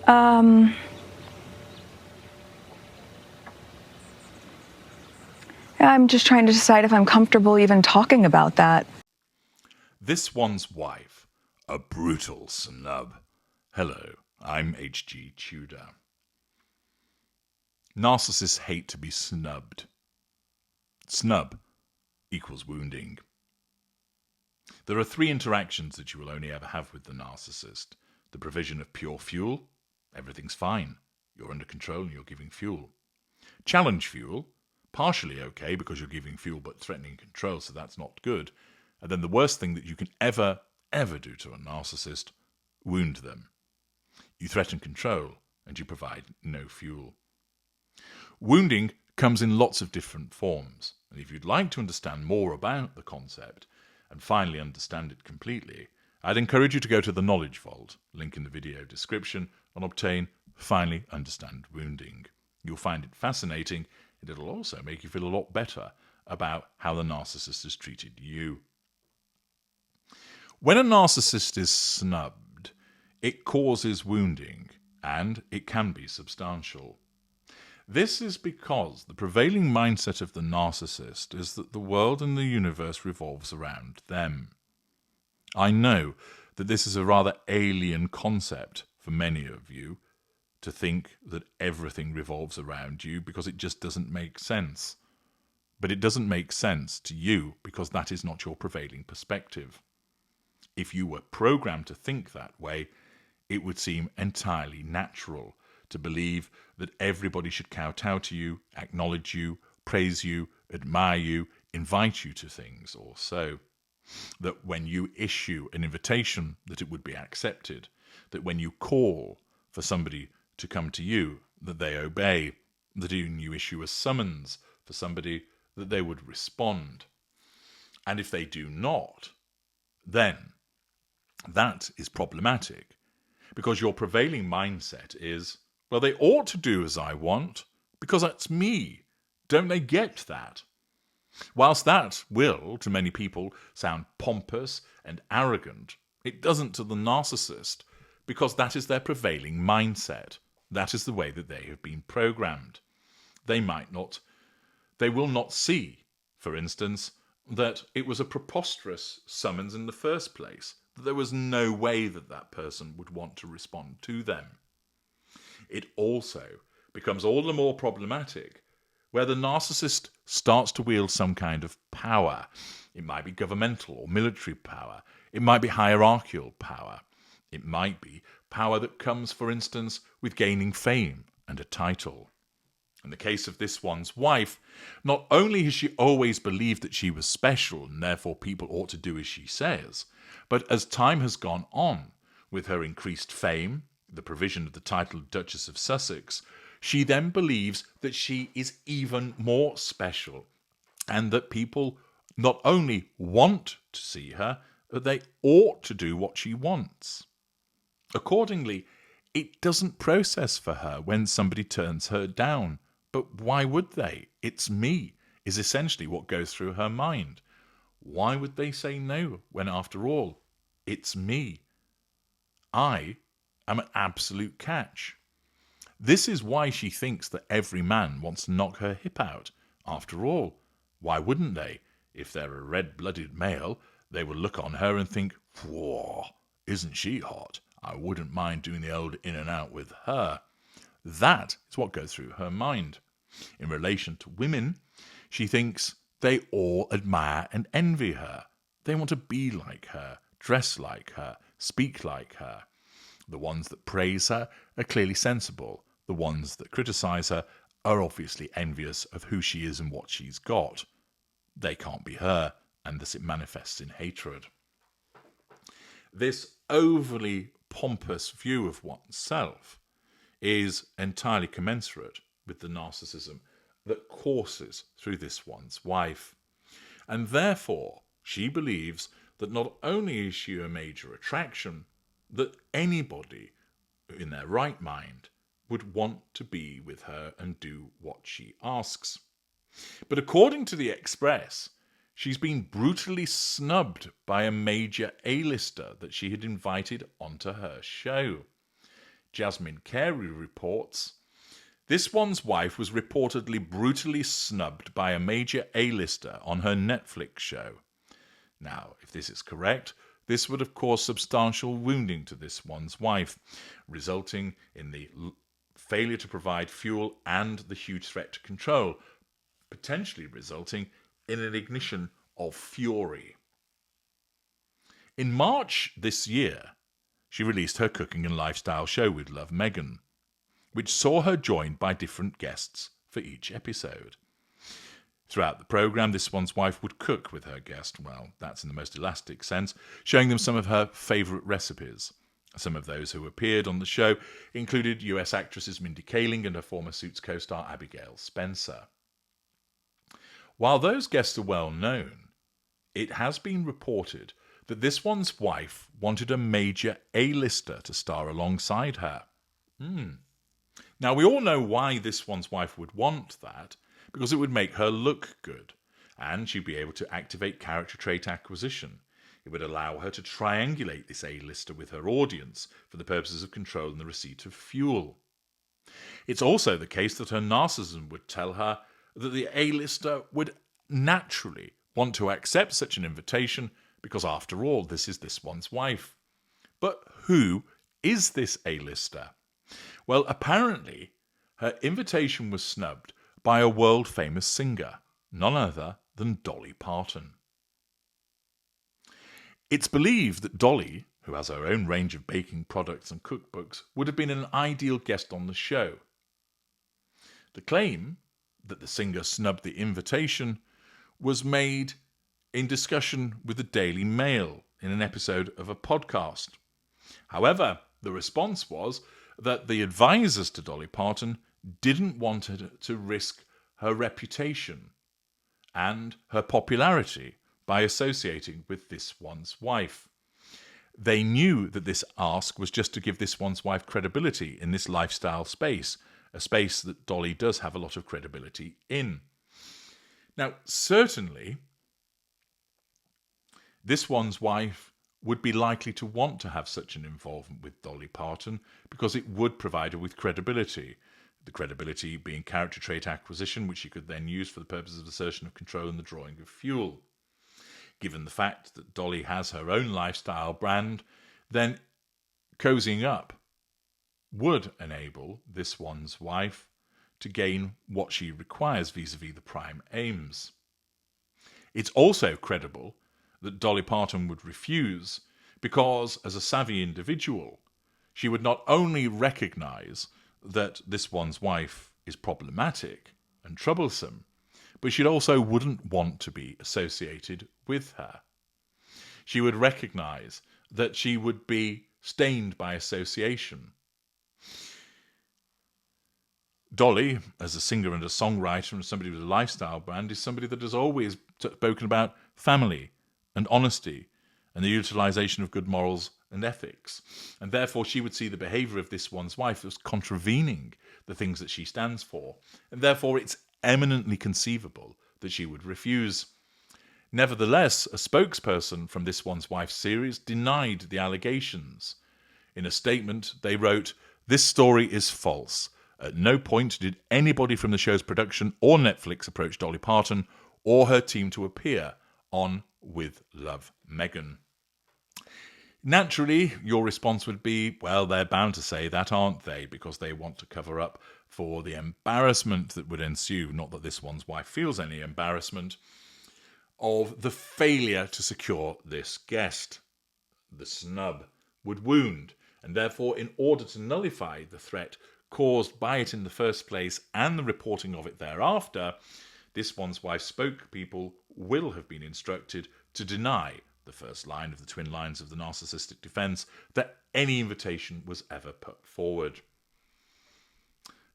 I'm just trying to decide if I'm comfortable even talking about that. This one's wife, a brutal snub. Hello, I'm H.G. Tudor. Narcissists hate to be snubbed. Snub equals wounding. There are 3 interactions that you will only ever have with the narcissist. The provision of pure fuel, everything's fine. You're under control and you're giving fuel. Challenge fuel, partially okay because you're giving fuel but threatening control, so that's not good. And then the worst thing that you can ever do to a narcissist, wound them. You threaten control and you provide no fuel. Wounding comes in lots of different forms, and if you'd like to understand more about the concept and finally understand it completely, I'd encourage you to go to the Knowledge Vault, link in the video description, and obtain Finally Understand Wounding. You'll find it fascinating, and it'll also make you feel a lot better about how the narcissist has treated you. When a narcissist is snubbed, it causes wounding, and it can be substantial. This is because the prevailing mindset of the narcissist is that the world and the universe revolves around them. I know that this is a rather alien concept for many of you, to think that everything revolves around you, because it just doesn't make sense. But it doesn't make sense to you because that is not your prevailing perspective. If you were programmed to think that way, it would seem entirely natural to believe that everybody should kowtow to you, acknowledge you, praise you, admire you, invite you to things or so. That when you issue an invitation, that it would be accepted. That when you call for somebody to come to you, that they obey. That when you issue a summons for somebody, that they would respond. And if they do not, then that is problematic, because your prevailing mindset is, well, they ought to do as I want, because that's me. Don't they get that? Whilst that will, to many people, sound pompous and arrogant, it doesn't to the narcissist, because that is their prevailing mindset. That is the way that they have been programmed. They will not see, for instance, that it was a preposterous summons in the first place, that there was no way that that person would want to respond to them. It also becomes all the more problematic where the narcissist starts to wield some kind of power. It might be governmental or military power. It might be hierarchical power. It might be power that comes, for instance, with gaining fame and a title. In the case of this one's wife, not only has she always believed that she was special and therefore people ought to do as she says, but as time has gone on, with her increased fame, the provision of the title Duchess of Sussex, she then believes that she is even more special and that people not only want to see her, but they ought to do what she wants. Accordingly, it doesn't process for her when somebody turns her down. But why would they? It's me, is essentially what goes through her mind. Why would they say no when, after all, it's me? I am an absolute catch. This is why she thinks that every man wants to knock her hip out. After all, why wouldn't they? If they're a red-blooded male, they will look on her and think, whoa, isn't she hot? I wouldn't mind doing the old in and out with her. That is what goes through her mind. In relation to women, she thinks they all admire and envy her. They want to be like her, dress like her, speak like her. The ones that praise her are clearly sensible. The ones that criticize her are obviously envious of who she is and what she's got. They can't be her, and thus it manifests in hatred. This overly pompous view of oneself is entirely commensurate with the narcissism that courses through this one's wife. And therefore, she believes that not only is she a major attraction, that anybody in their right mind would want to be with her and do what she asks. But according to the Express, she's been brutally snubbed by a major A-lister that she had invited onto her show. Jasmine Carey reports, this one's wife was reportedly brutally snubbed by a major A-lister on her Netflix show. Now, if this is correct, this would have caused substantial wounding to this one's wife, resulting in the failure to provide fuel and the huge threat to control, potentially resulting in an ignition of fury. In March this year, she released her cooking and lifestyle show with Love Meghan, which saw her joined by different guests for each episode. Throughout the programme, this one's wife would cook with her guest. Well, that's in the most elastic sense, showing them some of her favourite recipes. Some of those who appeared on the show included US actresses Mindy Kaling and her former Suits co-star Abigail Spencer. While those guests are well known, it has been reported that this one's wife wanted a major A-lister to star alongside her. Now, we all know why this one's wife would want that, because it would make her look good, and she'd be able to activate character trait acquisition. It would allow her to triangulate this A-lister with her audience for the purposes of controlling the receipt of fuel. It's also the case that her narcissism would tell her that the A-lister would naturally want to accept such an invitation because, after all, this is this one's wife. But who is this A-lister? Well, apparently, her invitation was snubbed by a world-famous singer, none other than Dolly Parton. It's believed that Dolly, who has her own range of baking products and cookbooks, would have been an ideal guest on the show. The claim that the singer snubbed the invitation was made in discussion with the Daily Mail in an episode of a podcast. However, the response was that the advisors to Dolly Parton didn't want her to risk her reputation and her popularity by associating with this one's wife. They knew that this ask was just to give this one's wife credibility in this lifestyle space, a space that Dolly does have a lot of credibility in. Now, certainly, this one's wife would be likely to want to have such an involvement with Dolly Parton because it would provide her with credibility. The credibility being character trait acquisition, which she could then use for the purposes of assertion of control and the drawing of fuel. Given the fact that Dolly has her own lifestyle brand, then cozying up would enable this one's wife to gain what she requires vis-a-vis the prime aims. It's also credible that Dolly Parton would refuse because, as a savvy individual, she would not only recognise that this one's wife is problematic and troublesome, but she also wouldn't want to be associated with her. She would recognise that she would be stained by association. Dolly, as a singer and a songwriter and somebody with a lifestyle brand, is somebody that has always spoken about family and honesty and the utilisation of good morals and ethics. And therefore she would see the behaviour of this one's wife as contravening the things that she stands for. And therefore it's eminently conceivable that she would refuse. Nevertheless, a spokesperson from this one's wife series denied the allegations. In a statement, they wrote, "This story is false. At no point did anybody from the show's production or Netflix approach Dolly Parton or her team to appear on With Love Meghan." Naturally, your response would be, well, they're bound to say that, aren't they? Because they want to cover up for the embarrassment that would ensue, not that this one's wife feels any embarrassment, of the failure to secure this guest. The snub would wound, and therefore, in order to nullify the threat caused by it in the first place and the reporting of it thereafter, this one's wife spokespeople will have been instructed to deny the first line of the twin lines of the narcissistic defence that any invitation was ever put forward.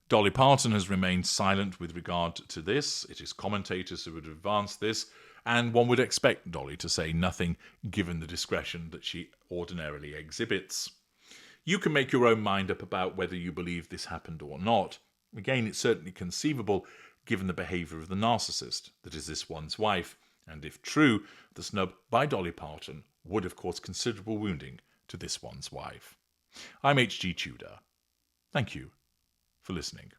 Dolly Parton has remained silent with regard to this. It is commentators who would advance this, and one would expect Dolly to say nothing given the discretion that she ordinarily exhibits. You can make your own mind up about whether you believe this happened or not. Again, it's certainly conceivable given the behaviour of the narcissist, that is this one's wife, and if true, the snub by Dolly Parton would have caused considerable wounding to this one's wife. I'm H.G. Tudor. Thank you for listening.